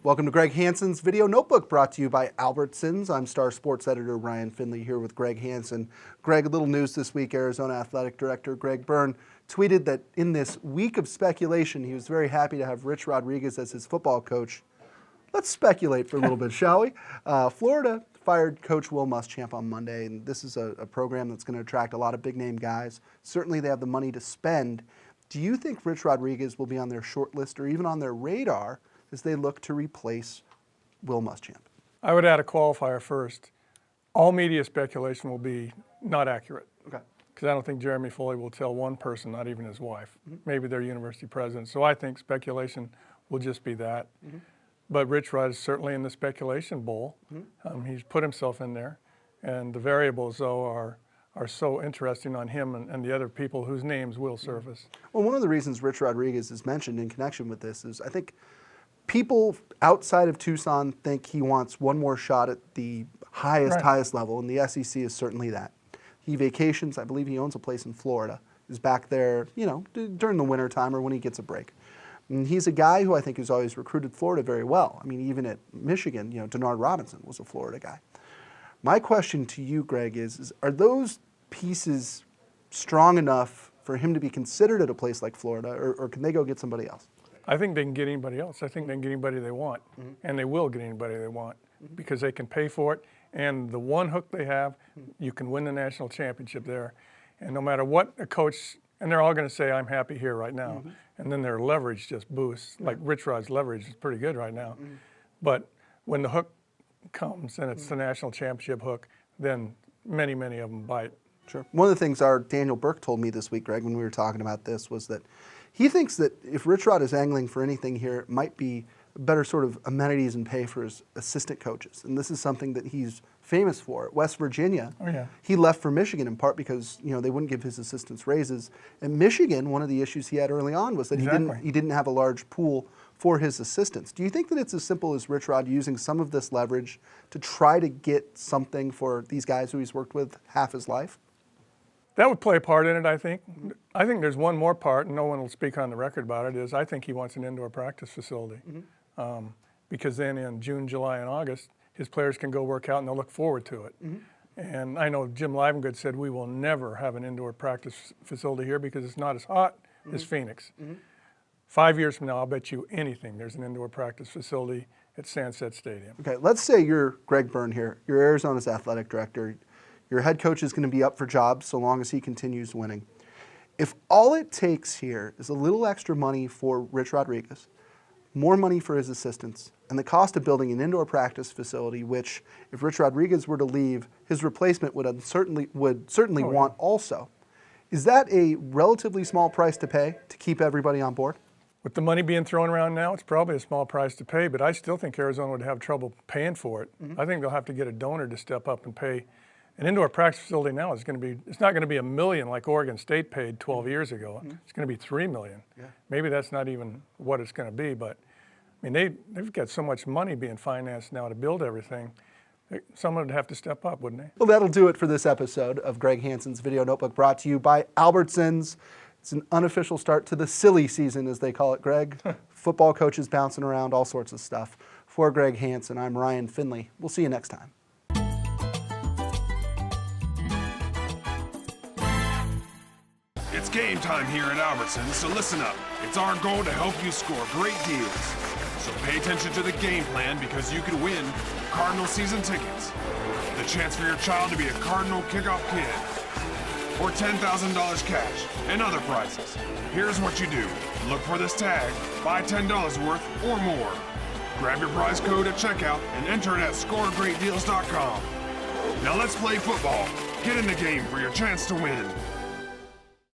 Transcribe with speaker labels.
Speaker 1: Welcome to Greg Hansen's Video Notebook, brought to you by Albertsons. I'm Star Sports Editor Ryan Finley here with Greg Hansen. Greg, a little news this week. Arizona Athletic Director Greg Byrne tweeted that in this week of speculation, he was very happy to have Rich Rodriguez as his football coach. Let's speculate for a little bit, shall we? Florida fired Coach Will Muschamp on Monday, and this is a program that's going to attract a lot of big-name guys. Certainly they have the money to spend. Do you think Rich Rodriguez will be on their short list or even on their radar as they look to replace Will Muschamp?
Speaker 2: I would add a qualifier first. All media speculation will be not accurate.
Speaker 1: Okay.
Speaker 2: Because I don't think Jeremy Foley will tell one person, not even his wife, maybe their university president. So I think speculation will just be that. But Rich Rod is certainly in the speculation bowl. He's put himself in there. And the variables, though, are so interesting on him and the other people whose names will surface.
Speaker 1: Well, one of the reasons Rich Rodriguez is mentioned in connection with this is I think people outside of Tucson think he wants one more shot at the highest level, and the SEC is certainly that. He vacations. I believe he owns a place in Florida. Is back there, you know, during the winter time or when he gets a break. And he's a guy who I think has always recruited Florida very well. I mean, even at Michigan, you know, Denard Robinson was a Florida guy. My question to you, Greg, is are those pieces strong enough for him to be considered at a place like Florida, or can they go get somebody else?
Speaker 2: I think they can get anybody else. I think they can get anybody they want, and they will get anybody they want because they can pay for it. And the one hook they have, you can win the national championship there. And no matter what a coach, and they're all going to say, I'm happy here right now. And then their leverage just boosts. Like Rich Rod's leverage is pretty good right now. But when the hook comes and it's the national championship hook, then many, many of them bite.
Speaker 1: Sure. One of the things our Daniel Burke told me this week, Greg, when we were talking about this, was that he thinks that if Rich Rod is angling for anything here, it might be better sort of amenities and pay for his assistant coaches. And this is something that he's famous for. At West Virginia, he left for Michigan in part because, you know, they wouldn't give his assistants raises. And Michigan, one of the issues he had early on was that he didn't have a large pool for his assistants. Do you think that it's as simple as Rich Rod using some of this leverage to try to get something for these guys who he's worked with half his life?
Speaker 2: That would play a part in it, I think. I think there's one more part, and no one will speak on the record about it, is I think he wants an indoor practice facility. Because then in June, July, and August, his players can go work out and they'll look forward to it. And I know Jim Livengood said we will never have an indoor practice facility here because it's not as hot as Phoenix. 5 years from now, I'll bet you anything there's an indoor practice facility at Sunset Stadium.
Speaker 1: Okay, let's say you're Greg Byrne here. You're Arizona's athletic director. Your head coach is going to be up for jobs so long as he continues winning. If all it takes here is a little extra money for Rich Rodriguez, more money for his assistants, and the cost of building an indoor practice facility, which, if Rich Rodriguez were to leave, his replacement would certainly want also. Is that a relatively small price to pay to keep everybody on board?
Speaker 2: With the money being thrown around now, it's probably a small price to pay, but I still think Arizona would have trouble paying for it. I think they'll have to get a donor to step up and pay. An indoor practice facility now is going to be, it's not going to be $1 million like Oregon State paid 12 years ago. It's going to be $3 million. Maybe that's not even what it's going to be, but I mean, they've got so much money being financed now to build everything. Someone would have to step up, wouldn't they?
Speaker 1: Well, that'll do it for this episode of Greg Hansen's Video Notebook, brought to you by Albertsons. It's an unofficial start to the silly season, as they call it, Greg. Football coaches bouncing around, all sorts of stuff. For Greg Hansen, I'm Ryan Finley. We'll see you next time.
Speaker 3: It's game time here at Albertsons, so listen up. It's our goal to help you score great deals. So pay attention to the game plan because you could win Cardinal season tickets, the chance for your child to be a Cardinal kickoff kid, or $10,000 cash and other prizes. Here's what you do. Look for this tag, buy $10 worth or more. Grab your prize code at checkout and enter it at scoregreatdeals.com. Now let's play football. Get in the game for your chance to win.